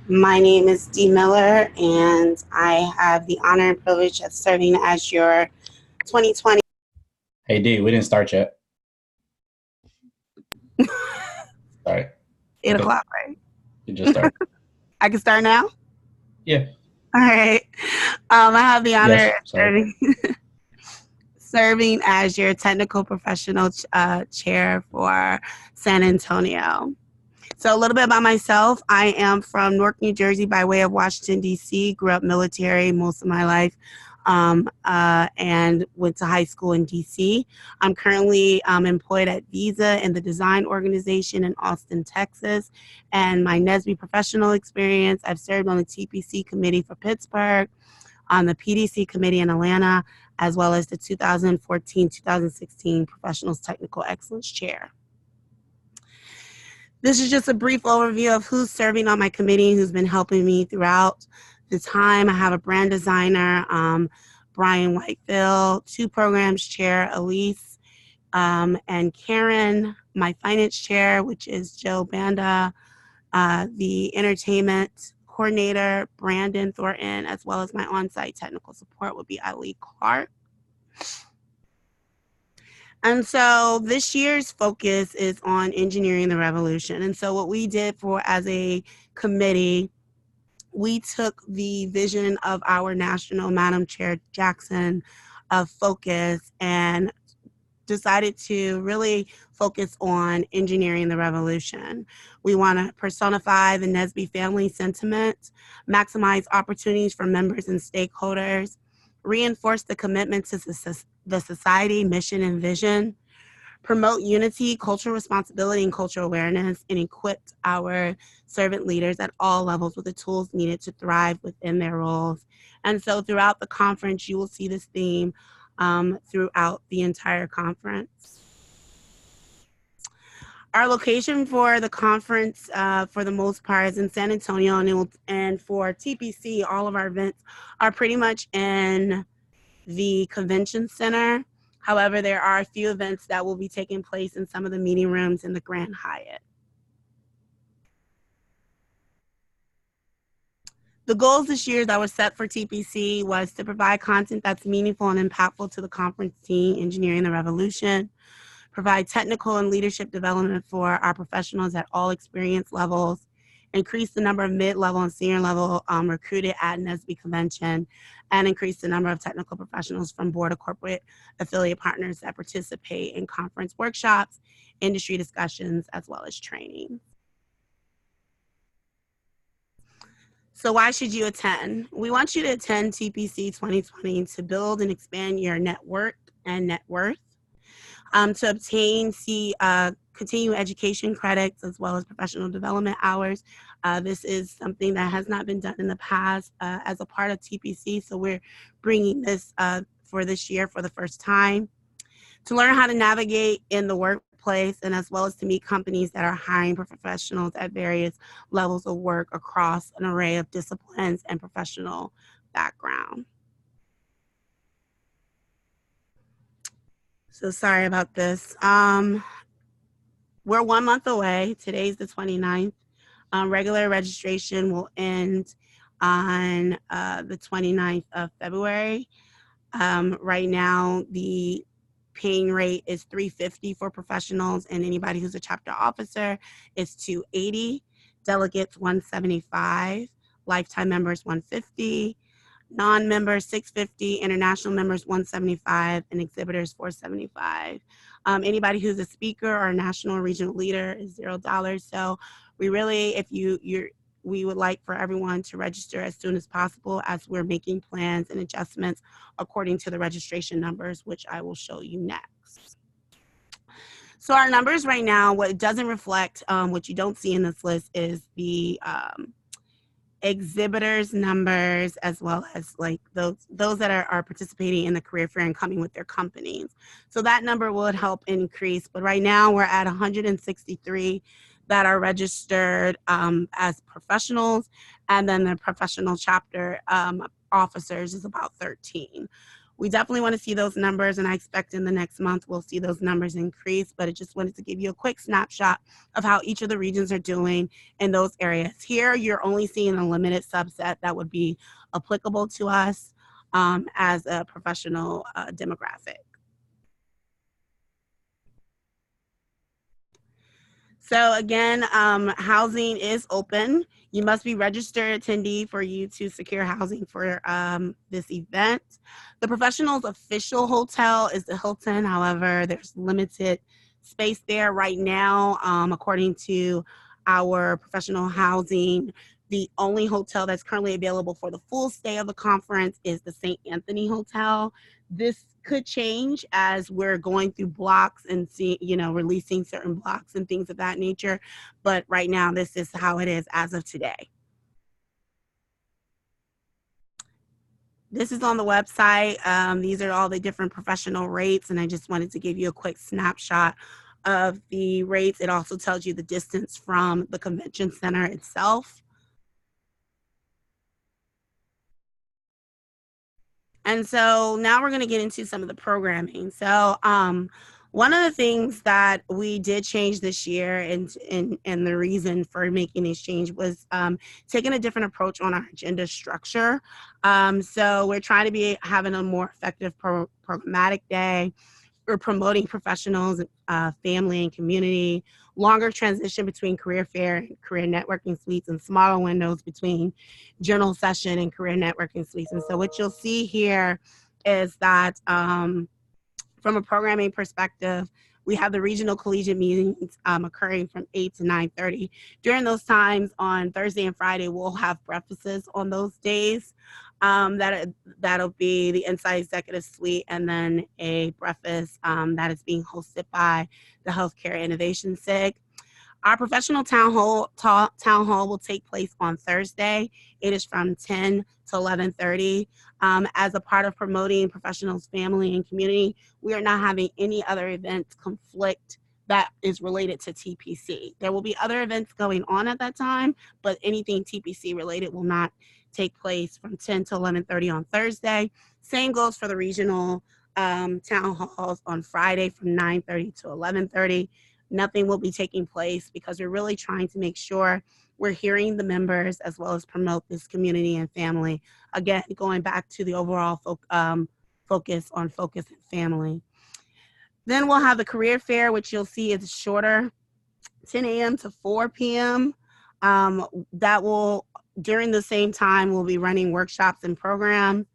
My name is Dee Miller, and I have the honor and privilege of serving as your 2020. Hey D, we didn't start yet. Sorry. 8 Okay, o'clock, right? you just started. I can start now? Yeah. All right. I have the honor Yes. of Sorry. serving as your technical professional chair for San Antonio. So, a little bit about myself. I am from Newark, New Jersey, by way of Washington, D.C. Grew up military most of my life, and went to high school in D.C. I'm currently employed at Visa in the design organization in Austin, Texas. And my NESB professional experience, I've served on the TPC committee for Pittsburgh, on the PDC committee in Atlanta, as well as the 2014-2016 Professionals Technical Excellence Chair. This is just a brief overview of who's serving on my committee, who's been helping me throughout the time. I have a brand designer, Brian Whitefield, two programs chair, Elise and Karen, my finance chair, which is Joe Banda, the entertainment coordinator, Brandon Thornton, as well as my on-site technical support would be Ali Clark. And so this year's focus is on engineering the revolution. And so what we did for as a committee, we took the vision of our national Madam Chair Jackson focus and decided to really focus on engineering the revolution. We want to personify the NESB family sentiment, maximize opportunities for members and stakeholders, reinforce the commitment to the society mission and vision, promote unity, cultural responsibility, and cultural awareness, and equip our servant leaders at all levels with the tools needed to thrive within their roles. And so throughout the conference, you will see this theme throughout the entire conference. Our location for the conference, for the most part, is in San Antonio, and for TPC, all of our events are pretty much in the convention center. However, there are a few events that will be taking place in some of the meeting rooms in the Grand Hyatt. The goals this year that were set for TPC was to provide content that's meaningful and impactful to the conference team, Engineering the Revolution, provide technical and leadership development for our professionals at all experience levels, increase the number of mid-level and senior level recruited at NESB convention, and increase the number of technical professionals from board of corporate affiliate partners that participate in conference workshops, industry discussions, as well as training. So why should you attend? We want you to attend TPC 2020 to build and expand your network and net worth, to obtain continuing education credits as well as professional development hours. This is something that has not been done in the past as a part of TPC, so we're bringing this for this year for the first time. To learn how to navigate in the workplace, and as well as to meet companies that are hiring professionals at various levels of work across an array of disciplines and professional background. So sorry about this. We're 1 month away. Today's the 29th. Regular registration will end on the 29th of February. Right now, the paying rate is $350 for professionals, and anybody who's a chapter officer is $280. Delegates $175. Lifetime members $150. Non-members $650, international members $175, and exhibitors $475. Anybody who's a speaker or a national or regional leader is $0. So we really, we would like for everyone to register as soon as possible, as we're making plans and adjustments according to the registration numbers, which I will show you next. So our numbers right now, what it doesn't reflect, what you don't see in this list is the exhibitors numbers, as well as like those that are participating in the career fair and coming with their companies. So that number will help increase, but right now we're at 163 that are registered as professionals, and then the professional chapter officers is about 13. we definitely want to see those numbers, and I expect in the next month we'll see those numbers increase. But I just wanted to give you a quick snapshot of how each of the regions are doing in those areas. Here, you're only seeing a limited subset that would be applicable to us as a professional demographic. So again, housing is open. You must be registered attendee for you to secure housing for this event. The professional's official hotel is the Hilton. However, there's limited space there right now. According to our professional housing, the only hotel that's currently available for the full stay of the conference is the St. Anthony Hotel. This could change as we're going through blocks and releasing certain blocks and things of that nature. But right now, this is how it is as of today. This is on the website. These are all the different professional rates, and I just wanted to give you a quick snapshot of the rates. It also tells you the distance from the convention center itself. And so now we're going to get into some of the programming. So one of the things that we did change this year, and the reason for making this change was taking a different approach on our agenda structure. So we're trying to be having a more effective programmatic day. We're promoting professionals, family, and community, longer transition between career fair and career networking suites, and smaller windows between general session and career networking suites. And so what you'll see here is that from a programming perspective, we have the regional collegiate meetings occurring from 8 to 9:30. During those times on Thursday and Friday, we'll have breakfasts on those days. That'll be the Inside Executive Suite, and then a breakfast that is being hosted by the Healthcare Innovation SIG. Our professional town hall will take place on Thursday. It is from 10 to 11:30. As a part of promoting professionals, family, and community, we are not having any other events conflict that is related to TPC. There will be other events going on at that time, but anything TPC related will not take place from 10 to 11:30 on Thursday. Same goes for the regional town halls on Friday from 9:30 to 11:30. Nothing will be taking place because we're really trying to make sure we're hearing the members as well as promote this community and family. Again, going back to the overall focus on focus and family. Then we'll have the career fair, which you'll see is shorter, 10 a.m. to 4 p.m. That will, during the same time, we'll be running workshops and programs.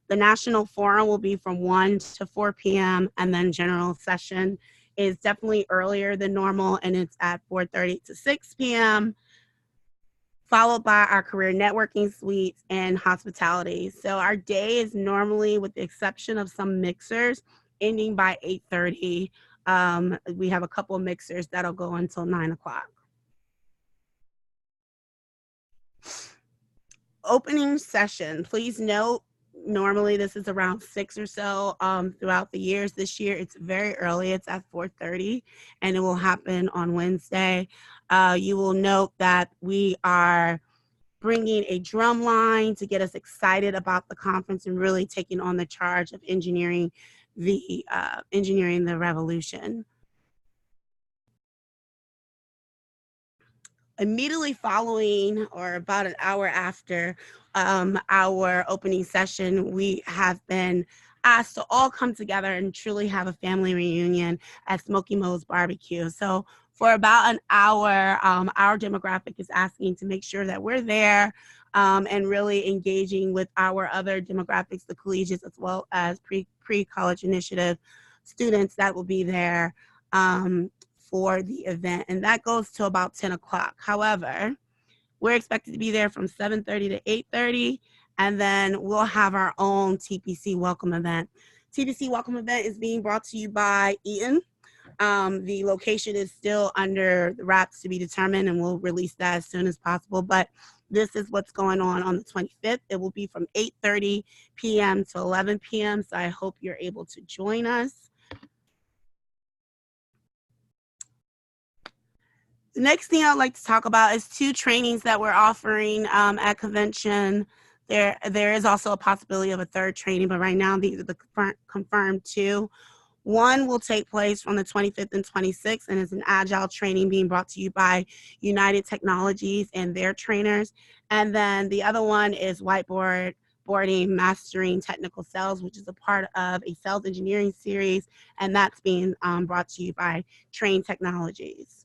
The national forum will be from 1 to 4 p.m. and then general session is definitely earlier than normal, and it's at 4:30 to 6 p.m., followed by our career networking suites and hospitality. So our day is normally, with the exception of some mixers, ending by 8:30. We have a couple of mixers that'll go until 9 o'clock. Opening session, please note, normally this is around 6 or so throughout the years. This year it's very early, it's at 4:30, and it will happen on Wednesday. You will note that we are bringing a drum line to get us excited about the conference and really taking on the charge of engineering the revolution. Immediately following, or about an hour after our opening session, we have been asked to all come together and truly have a family reunion at Smoky Mo's Barbecue. So for about an hour, our demographic is asking to make sure that we're there and really engaging with our other demographics, the collegiates, as well as pre-college initiative students that will be there for the event, and that goes to about 10 o'clock. However, we're expected to be there from 7:30 to 8:30, and then we'll have our own TPC welcome event. TPC welcome event is being brought to you by Eaton. The location is still under the wraps to be determined, and we'll release that as soon as possible, but this is what's going on the 25th. It will be from 8:30 p.m. to 11 p.m., so I hope you're able to join us. The next thing I'd like to talk about is 2 trainings that we're offering at convention. There is also a possibility of a third training, but right now these are the confirmed two. One will take place on the 25th and 26th and is an agile training being brought to you by United Technologies and their trainers. And then the other one is whiteboarding, mastering technical sales, which is a part of a sales engineering series, and that's being brought to you by Train Technologies.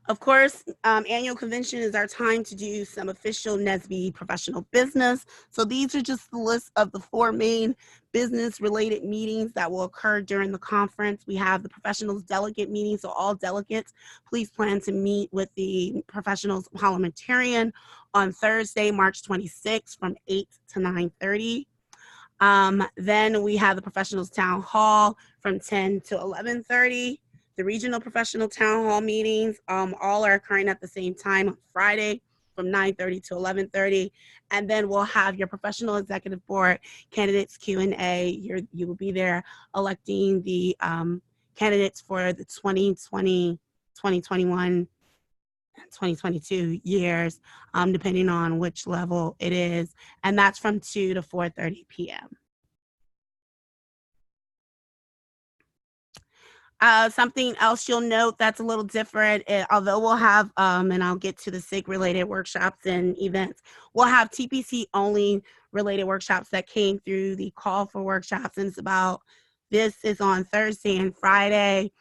Of course, annual convention is our time to do some official NSBE professional business. So these are just the list of the 4 main business-related meetings that will occur during the conference. We have the professionals delegate meeting, so all delegates, please plan to meet with the professionals parliamentarian on Thursday, March 26th from 8 to 9:30. Then we have the professionals town hall from 10 to 11:30. The regional professional town hall meetings all are occurring at the same time on Friday from 9:30 to 11:30. And then we'll have your professional executive board candidates Q&A. You will be there electing the candidates for the 2020, 2021, 2022 years, depending on which level it is. And that's from 2 to 4:30 p.m. Something else you'll note that's a little different, although we'll have, and I'll get to the SIG related workshops and events, we'll have TPC only related workshops that came through the call for workshops. And this is on Thursday and Friday,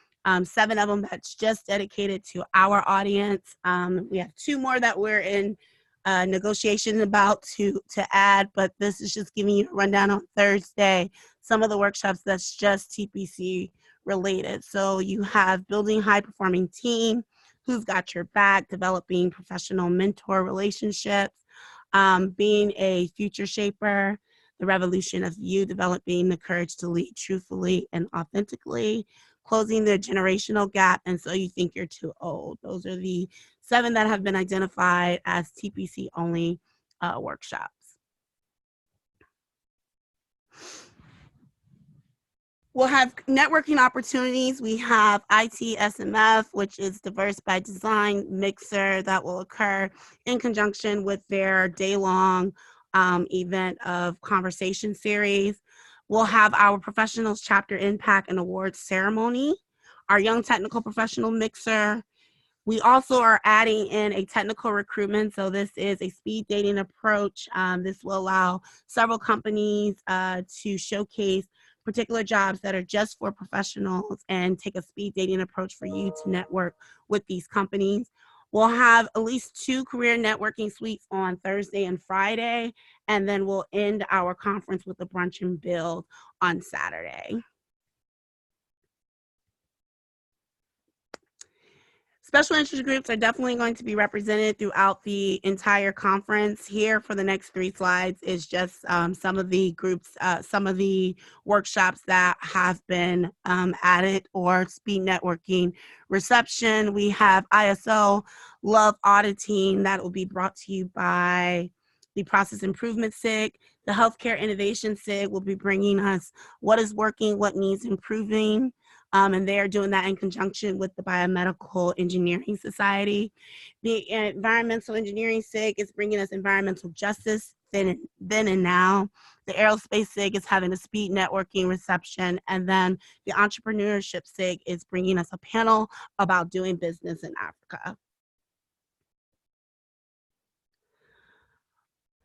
7 of them that's just dedicated to our audience. We have 2 more that we're in negotiation about to add, but this is just giving you a rundown on Thursday, some of the workshops that's just TPC related. So you have building high performing team, who's got your back, developing professional mentor relationships, being a future shaper, the revolution of you, developing the courage to lead truthfully and authentically, closing the generational gap, and so you think you're too old. Those are the 7 that have been identified as TPC only workshops. We'll have networking opportunities. We have ITSMF, which is Diverse by Design Mixer, that will occur in conjunction with their day-long event of conversation series. We'll have our Professionals Chapter Impact and Awards Ceremony, our Young Technical Professional Mixer. We also are adding in a technical recruitment. So this is a speed dating approach. This will allow several companies to showcase particular jobs that are just for professionals and take a speed dating approach for you to network with these companies. We'll have at least 2 career networking suites on Thursday and Friday, and then we'll end our conference with a brunch and build on Saturday. Special interest groups are definitely going to be represented throughout the entire conference. Here for the next 3 slides is just some of the groups, some of the workshops that have been added, or speed networking reception. We have ISO Love Auditing that will be brought to you by the Process Improvement SIG. The Healthcare Innovation SIG will be bringing us what is working, what needs improving. And they are doing that in conjunction with the Biomedical Engineering Society. The Environmental Engineering SIG is bringing us environmental justice then and now. The Aerospace SIG is having a speed networking reception. And then the Entrepreneurship SIG is bringing us a panel about doing business in Africa.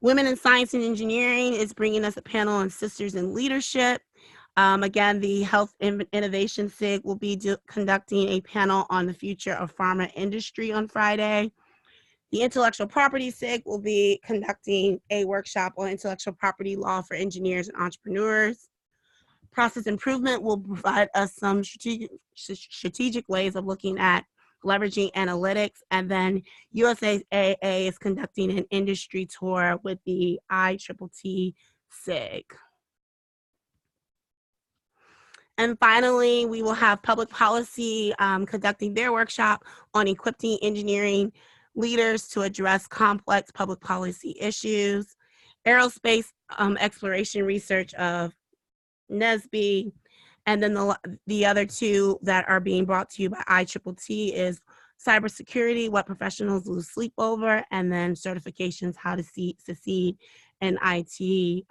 Women in Science and Engineering is bringing us a panel on Sisters in Leadership. Again, the Health Innovation SIG will be conducting a panel on the future of pharma industry on Friday. The Intellectual Property SIG will be conducting a workshop on intellectual property law for engineers and entrepreneurs. Process Improvement will provide us some strategic ways of looking at leveraging analytics. And then USAA is conducting an industry tour with the ITTT SIG. And finally, we will have Public Policy conducting their workshop on equipping engineering leaders to address complex public policy issues. Aerospace Exploration Research of NSBE. And then the other 2 that are being brought to you by ITTT is cybersecurity, what professionals lose sleep over, and then certifications, how to succeed in IT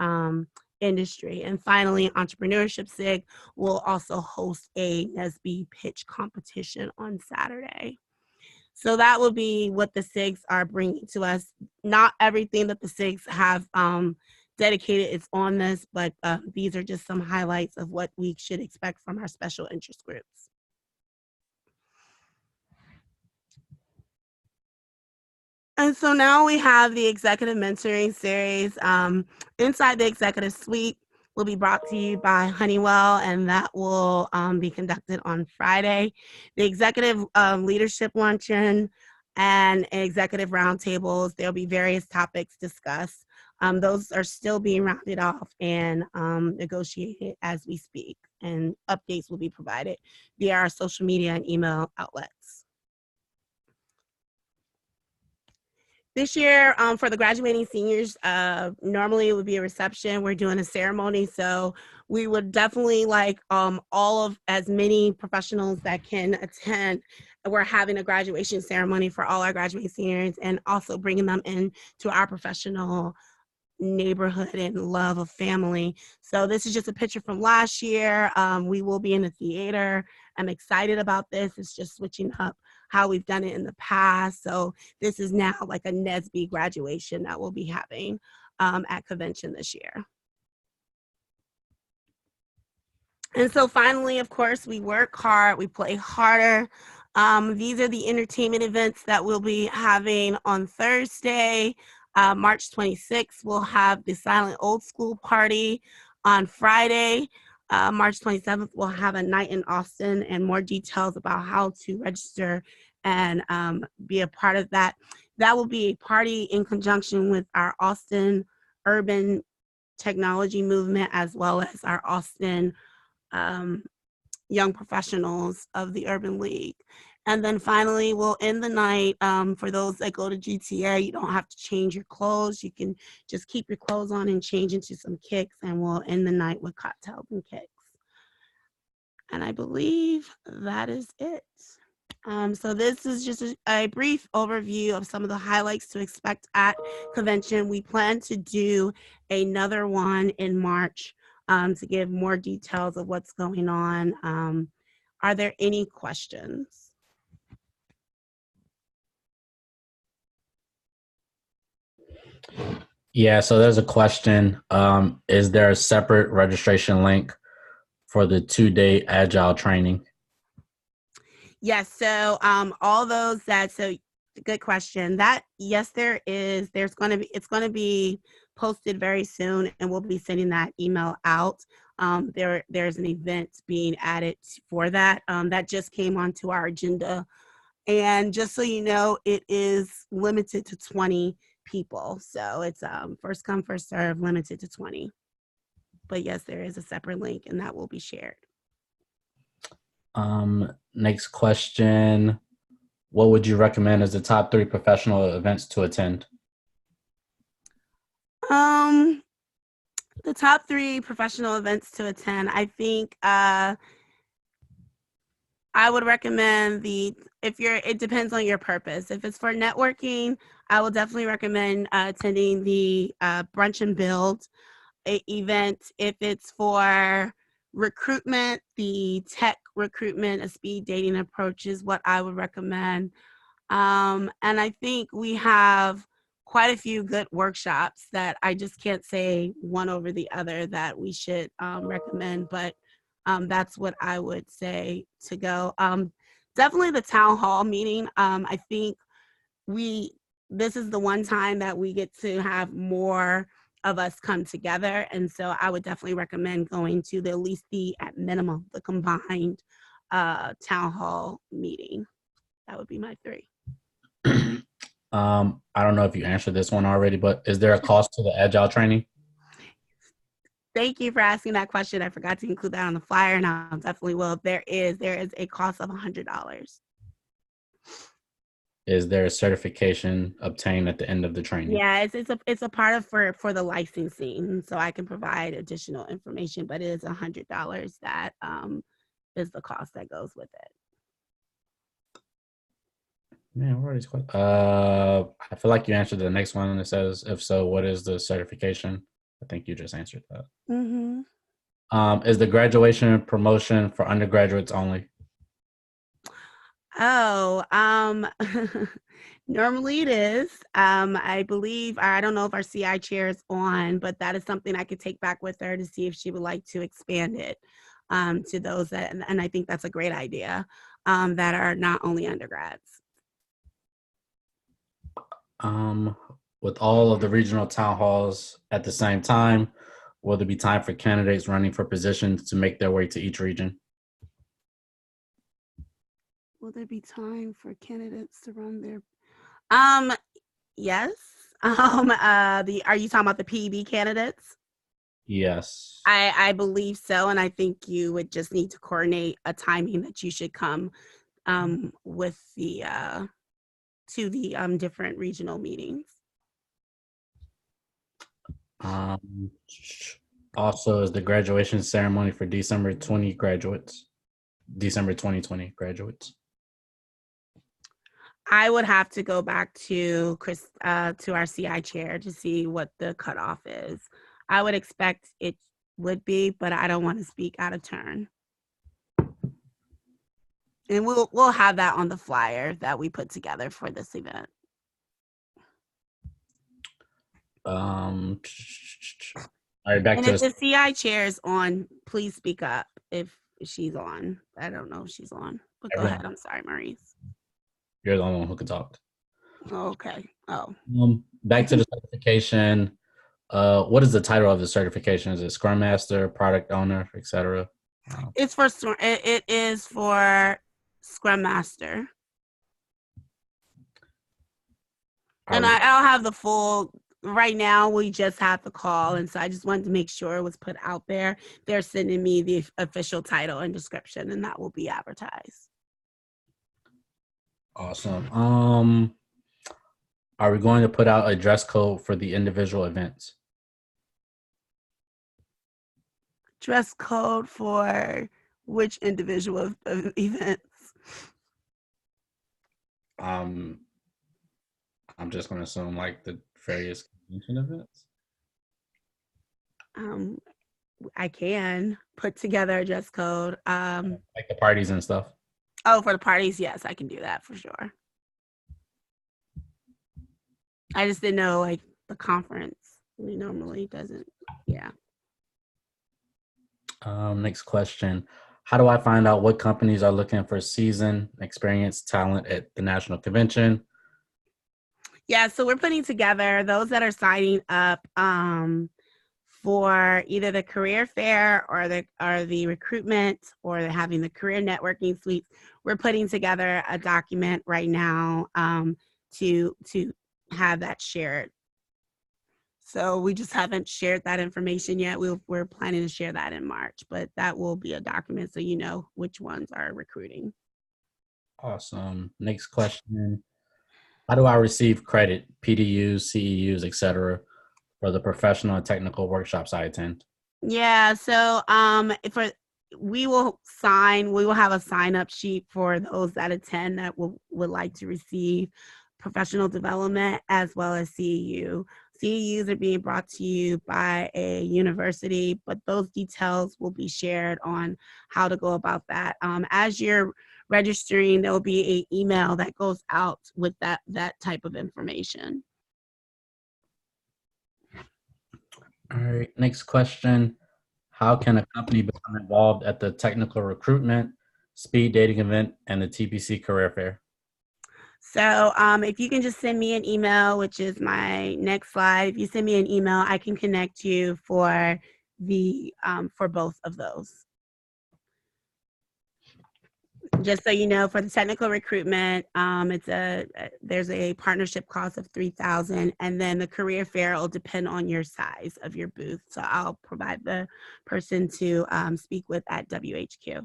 industry. And finally, Entrepreneurship SIG will also host a NESB pitch competition on Saturday. So that will be what the SIGs are bringing to us. Not everything that the SIGs have dedicated is on this, but these are just some highlights of what we should expect from our special interest groups. And so now we have the executive mentoring series. Inside the executive suite will be brought to you by Honeywell, and that will be conducted on Friday. The executive leadership luncheon and executive roundtables, there'll be various topics discussed. Those are still being rounded off and negotiated as we speak, and updates will be provided via our social media and email outlets. This year, for the graduating seniors, normally it would be a reception. We're doing a ceremony, so we would definitely like all of as many professionals that can attend. We're having a graduation ceremony for all our graduating seniors, and also bringing them in to our professional neighborhood and love of family. So this is just a picture from last year. We will be in the theater. I'm excited about this. It's just switching up how we've done it in the past. So this is now like a NESB graduation that we'll be having at convention this year. And so finally, of course, we work hard, we play harder. These are the entertainment events that we'll be having on Thursday. March 26th, we'll have the Silent Old School Party. On Friday, March 27th, we'll have a night in Austin, and more details about how to register and be a part of that. That will be a party in conjunction with our Austin Urban Technology Movement, as well as our Austin young professionals of the Urban League. And then finally, we'll end the night. For those that go to GTA, you don't have to change your clothes. You can just keep your clothes on and change into some kicks, and we'll end the night with cocktails and kicks. And I believe that is it. So this is just a brief overview of some of the highlights to expect at convention. We plan to do another one in March to give more details of what's going on. Are there any questions? Yeah, so there's a question. Is there a separate registration link for the 2-day agile training? Yes, so all those that, so good question. That, yes, there is. It's going to be posted very soon, and we'll be sending that email out. There's an event being added for that. That just came onto our agenda. And just so you know, it is limited to 20 people. So it's first come, first serve, limited to 20. But yes, there is a separate link, and that will be shared. Next question. What would you recommend as the top 3 professional events to attend? The top 3 professional events to attend, I think I would recommend it depends on your purpose. If it's for networking, I will definitely recommend attending the Brunch and Build event. If it's for recruitment, the tech recruitment, a speed dating approach is what I would recommend. And I think we have quite a few good workshops that I just can't say one over the other that we should recommend, but that's what I would say to go. Definitely the town hall meeting. I think this is the one time that we get to have more of us come together. And so I would definitely recommend going to at least at minimum, the combined town hall meeting. That would be my 3. I don't know if you answered this one already, but is there a cost to the agile training? Thank you for asking that question. I forgot to include that on the flyer, and I definitely will. There is a cost of $100. Is there a certification obtained at the end of the training? Yeah, it's a part of for the licensing, so I can provide additional information, but it is $100 that is the cost that goes with it. Man, what are these questions? I feel like you answered the next one. It says, if so, what is the certification? I think you just answered that. Mm-hmm. Is the graduation promotion for undergraduates only? Oh, normally it is. I believe, I don't know if our CI chair is on, but that is something I could take back with her to see if she would like to expand it to those that, and I think that's a great idea, that are not only undergrads. Um, with all of the regional town halls at the same time, will there be time for candidates running for positions to make their way to each region? Will there be time for candidates to run their, um, yes. Are you talking about the PEB candidates? Yes. I believe so, and I think you would just need to coordinate a timing that you should come with the to the different regional meetings. Um, also, is the graduation ceremony for December 2020 graduates? I would have to go back to Chris to our CI chair to see what the cutoff is. I would expect it would be, but I don't want to speak out of turn. And we'll have that on the flyer that we put together for this event. Um, all right, back And to if the the CI chair is on, please speak up if she's on. I don't know if she's on, but go everyone. ahead. I'm sorry, Maurice. You're the only one who can talk. Oh, okay. Oh, Back to the certification. What is the title of the certification? Is it Scrum Master, Product Owner, etc.? it's for it is for Scrum Master, Are and we I'll have the full. Right now, we just have the call, and so I just wanted to make sure it was put out there. They're sending me the official title and description, and that will be advertised. awesome? Are we going to put out a dress code for the individual events? Dress code for which individual events? Um, I'm just going to assume like the various convention events. Um, I can put together a dress code. Like the parties and stuff. Oh, for the parties, yes, I can do that for sure. I just didn't know like the conference normally doesn't. Yeah. Next question. How do I find out what companies are looking for seasoned, experienced talent at the national convention? Yeah, so we're putting together those that are signing up for either the career fair or the recruitment or having the career networking suites. We're putting together a document right now to have that shared. So we just haven't shared that information yet. We're planning to share that in March, but that will be a document so you know which ones are recruiting. Awesome. Next question. How do I receive credit, PDUs, CEUs, etc., for the professional and technical workshops I attend? Yeah, so for we will have a sign up sheet for those that attend that would like to receive professional development as well as CEU. CEUs are being brought to you by a university, but those details will be shared on how to go about that. As you're registering, there will be an email that goes out with that type of information. All right. Next question. How can a company become involved at the technical recruitment, speed dating event, and the TPC career fair? So if you can just send me an email, which is my next slide, if you send me an email, I can connect you for the for both of those. Just so you know, for the technical recruitment, there's a partnership cost of $3,000, and then the career fair will depend on your size of your booth. So I'll provide the person to speak with at WHQ.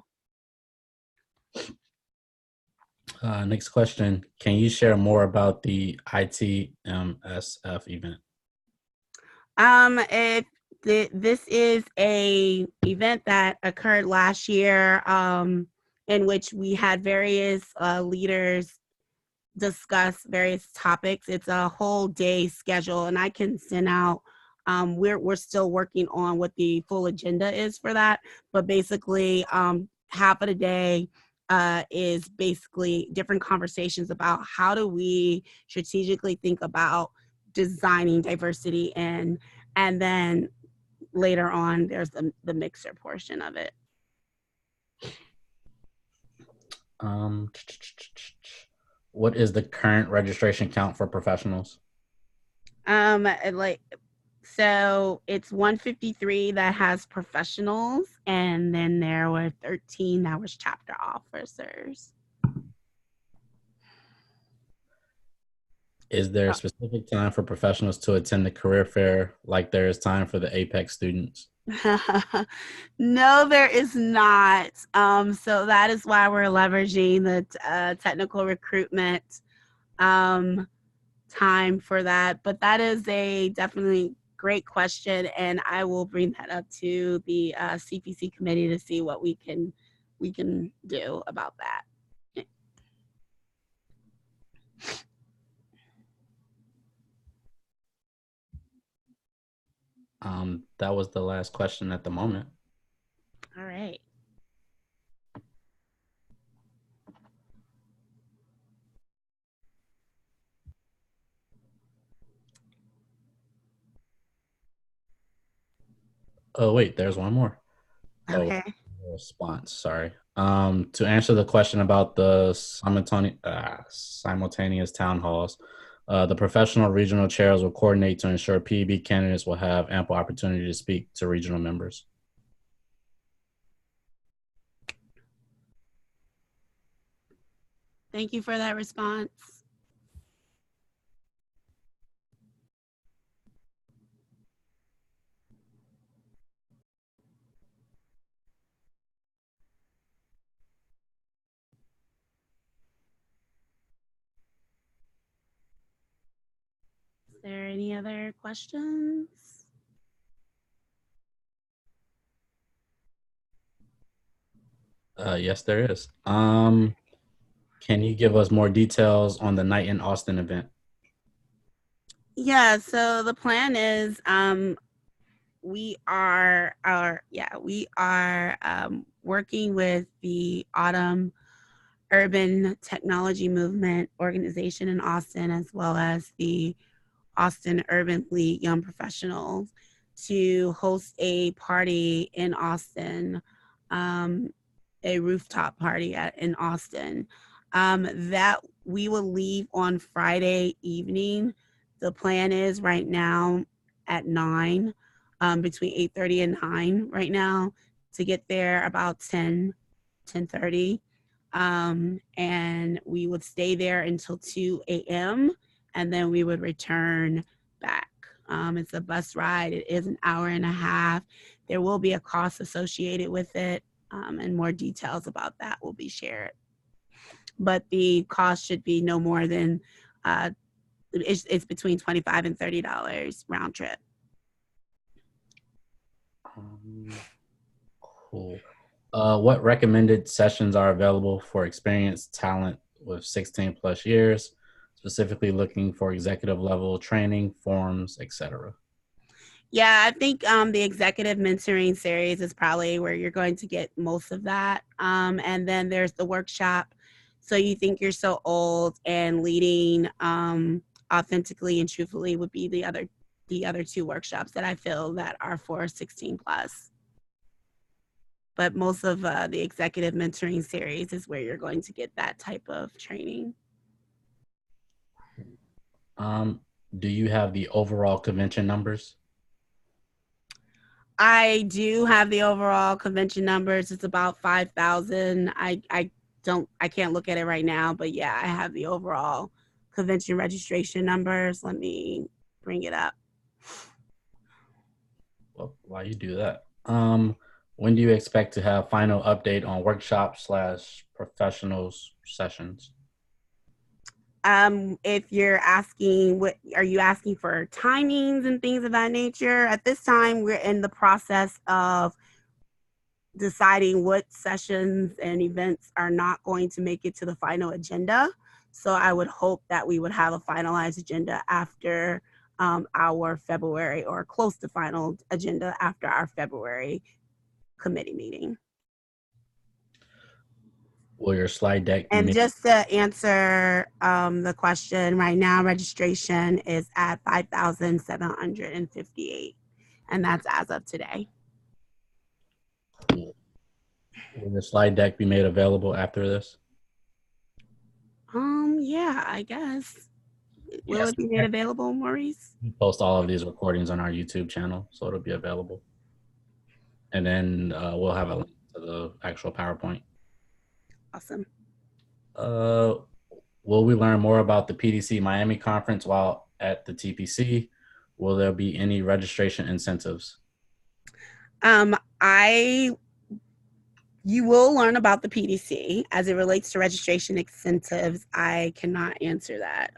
Next question. Can you share more about the ITMSF event? If this is a event that occurred last year, in which we had various leaders discuss various topics. It's a whole day schedule, and I can send out. We're still working on what the full agenda is for that, but basically, half of the day is basically different conversations about how do we strategically think about designing diversity, and then later on there's the mixer portion of it. Um, what is the current registration count for professionals? Like, so it's 153 that has professionals, and then there were 13 that was chapter officers. Is there a specific time for professionals to attend the career fair like there is time for the APEC students? No, there is not. So that is why we're leveraging the technical recruitment um, time for that. But that is a definitely great question, and I will bring that up to the CPC committee to see what we can do about that. That was the last question at the moment. All right. Oh, wait, there's one more. Oh, Okay. response. Sorry. To answer the question about the simultaneous town halls, the professional regional chairs will coordinate to ensure PEB candidates will have ample opportunity to speak to regional members. Thank you for that response. Is there any other questions? Yes, there is. Can you give us more details on the Night in Austin event? Yeah, so the plan is we are working with the Autumn Urban Technology Movement organization in Austin, as well as the Austin Urban League Young Professionals, to host a party in Austin, um, a rooftop party in Austin. That we will leave on Friday evening. The plan is right now at 9, between 8:30 and 9 right now, to get there about 10:30. And we would stay there until 2 a.m. and then we would return back. It's a bus ride. It is an hour and a half. There will be a cost associated with it, and more details about that will be shared. But the cost should be no more than it's between $25 and $30 round trip. Cool. What recommended sessions are available for experienced talent with 16 plus years, specifically looking for executive level training, forums, etc.? Yeah, I think the executive mentoring series is probably where you're going to get most of that. And then there's the workshop. So you think you're so old, and leading authentically and truthfully would be the other two workshops that I feel that are for 16 plus. But most of the executive mentoring series is where you're going to get that type of training. Do you have the overall convention numbers? I do have the overall convention numbers. It's about 5,000. I can't look at it right now, but yeah, I have the overall convention registration numbers. Let me bring it up. Well, while you do that, when do you expect to have final update on workshop/professionals sessions? If you're asking, what are you asking for, timings and things of that nature? At this time, we're in the process of deciding what sessions and events are not going to make it to the final agenda. So I would hope that we would have a finalized agenda after our February, or close to final agenda after our February committee meeting. Will your slide deck be And made? just to answer the question, right now registration is at 5,758, and that's as of today. Will your slide deck be made available after this? Yeah, I guess. Will Yes. it be made available, Maurice? We post all of these recordings on our YouTube channel, so it'll be available. And then we'll have a link to the actual PowerPoint. Awesome. Will we learn more about the PDC Miami conference while at the TPC? Will there be any registration incentives? You will learn about the PDC as it relates to registration incentives. I cannot answer that.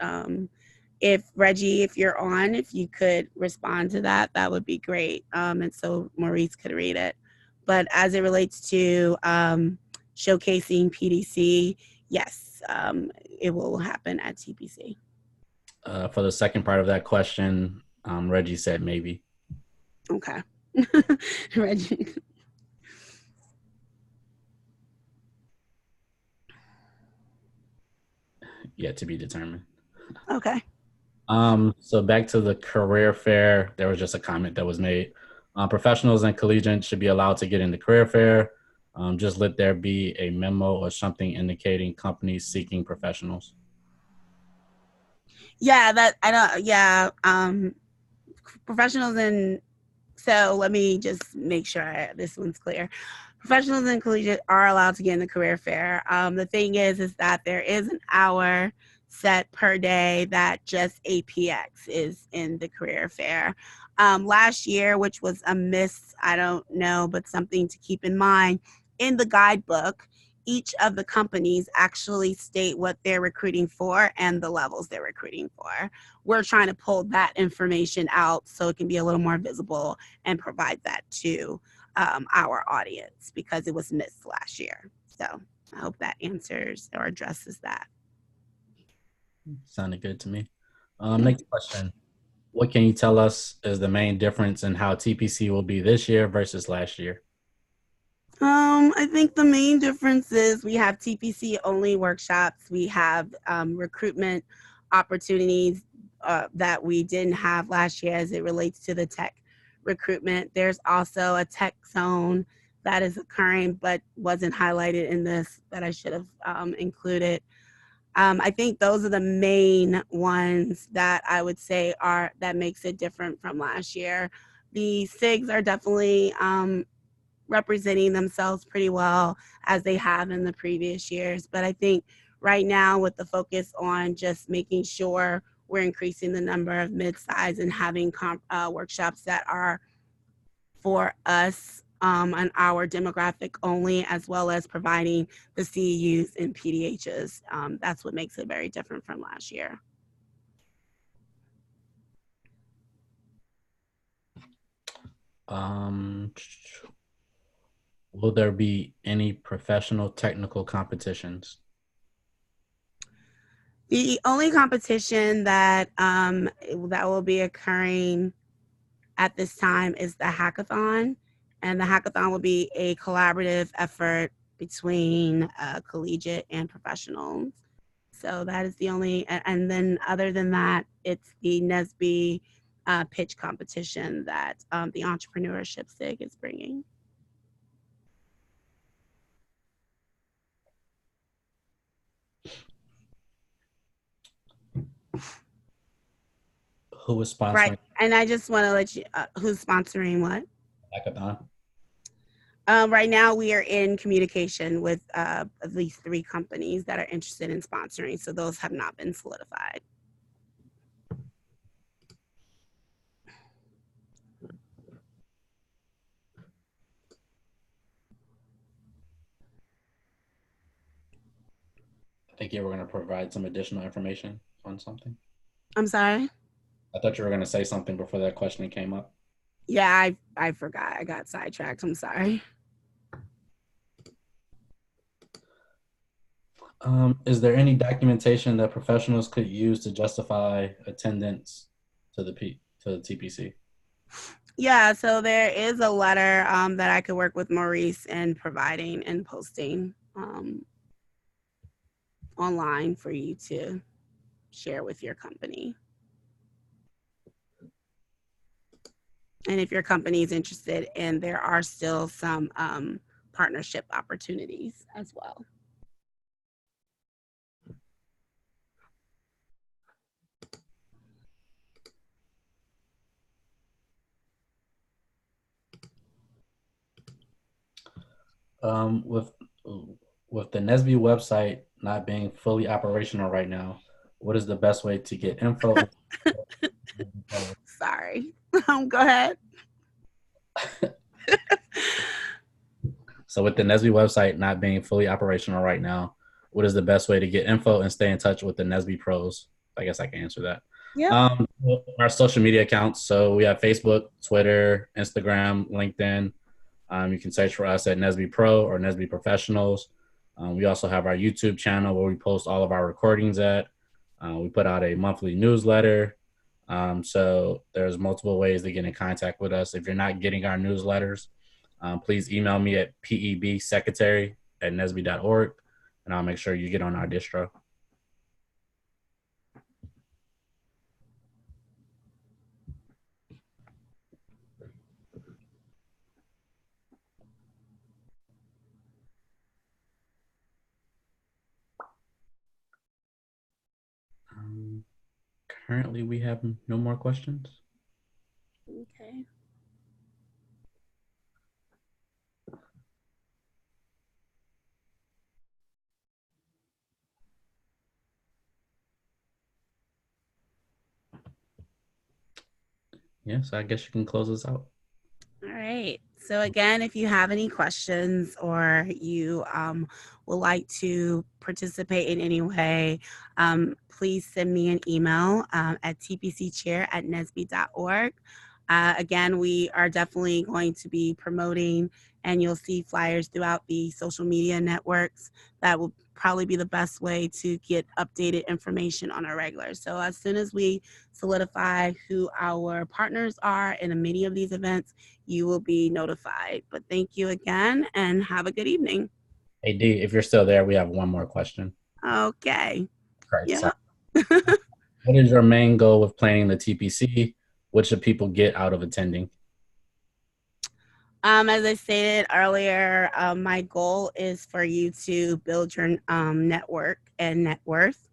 If Reggie, if you're on, if you could respond to that, that would be great. And so Maurice could read it. But as it relates to showcasing PDC, yes, it will happen at TPC. For the second part of that question, Reggie said maybe. Okay. Reggie. Yet to be determined. Okay. So back to the career fair, there was just a comment that was made. Professionals and collegians should be allowed to get in the career fair. Just let there be a memo or something indicating companies seeking professionals. Yeah, that I don't. Yeah, professionals and so let me just make sure this one's clear. Professionals and collegiate are allowed to get in the career fair. The thing is that there is an hour set per day that just APX is in the career fair. Last year, which was a miss, I don't know, but something to keep in mind, in the guidebook, each of the companies actually state what they're recruiting for and the levels they're recruiting for. We're trying to pull that information out so it can be a little more visible and provide that to our audience because it was missed last year. So I hope that answers or addresses that. Sounded good to me. Next question. What can you tell us is the main difference in how TPC will be this year versus last year? I think the main difference is we have TPC only workshops. We have recruitment opportunities that we didn't have last year as it relates to the tech recruitment. There's also a tech zone that is occurring but wasn't highlighted in this that I should have included. I think those are the main ones that I would say are that makes it different from last year. The SIGs are definitely representing themselves pretty well as they have in the previous years. But I think right now with the focus on just making sure we're increasing the number of mid-size and having workshops that are for us and our demographic only, as well as providing the CEUs and PDHs. That's what makes it very different from last year. Will there be any professional technical competitions? The only competition that that will be occurring at this time is the hackathon, and the hackathon will be a collaborative effort between collegiate and professionals. So that is the only, and then other than that, it's the NESB pitch competition that the Entrepreneurship SIG is bringing. Who is sponsoring? Right, and I just want to let you, who's sponsoring what? Hackathon? Right now, we are in communication with at least 3 companies that are interested in sponsoring, so those have not been solidified. I think you were going to provide some additional information on something. I'm sorry? I thought you were going to say something before that question came up. Yeah, I forgot. I got sidetracked. I'm sorry. Is there any documentation that professionals could use to justify attendance to the TPC? Yeah, so there is a letter that I could work with Maurice in providing and posting online for you to share with your company. And if your company is interested, and there are still some partnership opportunities as well. Um, with with the NSBE website not being fully operational right now, what is the best way to get info? Sorry. Go ahead. So with the NSBE website not being fully operational right now, what is the best way to get info and stay in touch with the NSBE pros? I guess I can answer that. Yep. Our social media accounts. So we have Facebook, Twitter, Instagram, LinkedIn. You can search for us at NSBE Pro or NSBE Professionals. We also have our YouTube channel where we post all of our recordings at. We put out a monthly newsletter. So there's multiple ways to get in contact with us. If you're not getting our newsletters, please email me at pebsecretary@nesbe.org, and I'll make sure you get on our distro. Currently, we have no more questions. Okay. Yes, I guess you can close us out. All right. So again, if you have any questions or you would like to participate in any way, please send me an email at tpcchair@nesbe.org. Again, we are definitely going to be promoting, and you'll see flyers throughout the social media networks. That will probably be the best way to get updated information on a regular. So as soon as we solidify who our partners are in many of these events, you will be notified. But thank you again and have a good evening. Hey, D, if you're still there, we have one more question. Okay. Great. Yeah. So, what is your main goal with planning the TPC? What should people get out of attending? As I stated earlier, my goal is for you to build your network and net worth,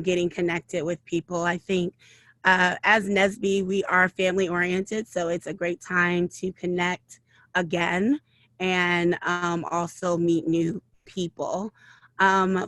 getting connected with people. I think as NSBE, we are family oriented, so it's a great time to connect again and also meet new people.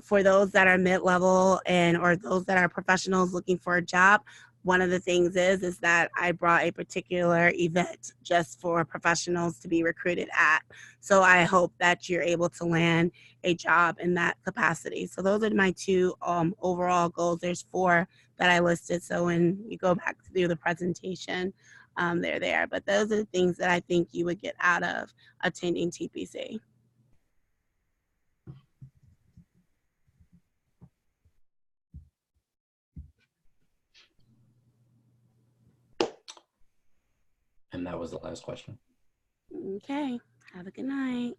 For those that are mid-level and or those that are professionals looking for a job, one of the things is that I brought a particular event just for professionals to be recruited at. So I hope that you're able to land a job in that capacity. So those are my two overall goals. There's four that I listed. So when you go back to do the presentation, they're there. But those are the things that I think you would get out of attending TPC. And that was the last question. Okay. Have a good night.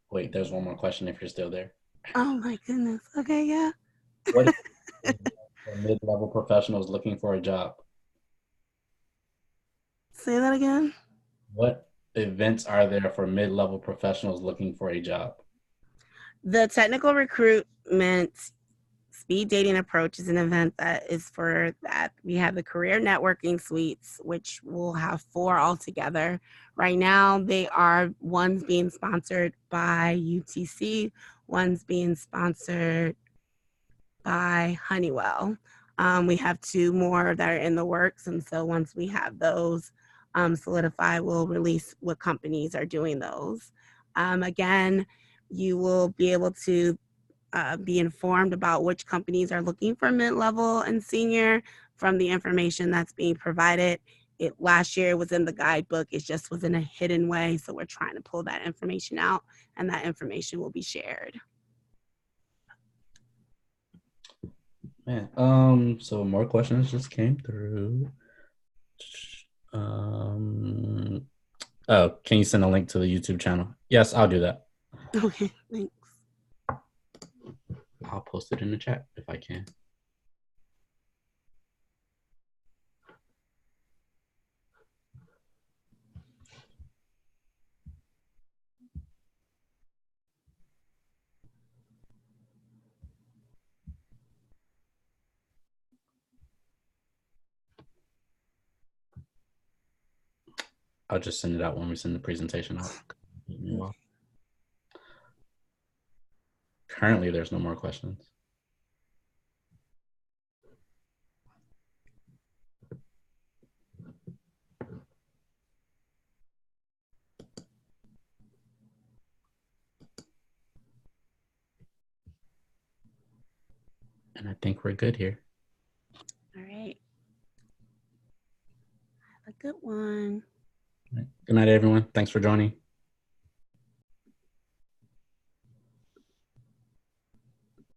Wait, there's one more question if you're still there. Oh my goodness. Okay, yeah. What for mid-level professionals looking for a job? Say that again. What events are there for mid-level professionals looking for a job? The technical recruitment speed dating approach is an event that is for that. We have the career networking suites, which will have four altogether. Right now, they are one's being sponsored by UTC, one's being sponsored by Honeywell. We have two more that are in the works, and so once we have those solidified, we'll release what companies are doing those. Again, you will be able to be informed about which companies are looking for mid-level and senior from the information that's being provided. It last year was in the guidebook. It just was in a hidden way. So we're trying to pull that information out, and that information will be shared. Man, so more questions just came through. Oh, can you send a link to the YouTube channel? Yes, I'll do that. Okay, thanks. I'll post it in the chat if I can. I'll just send it out when we send the presentation out. Well, currently, there's no more questions. And I think we're good here. All right. Have a good one. Good night, everyone. Thanks for joining.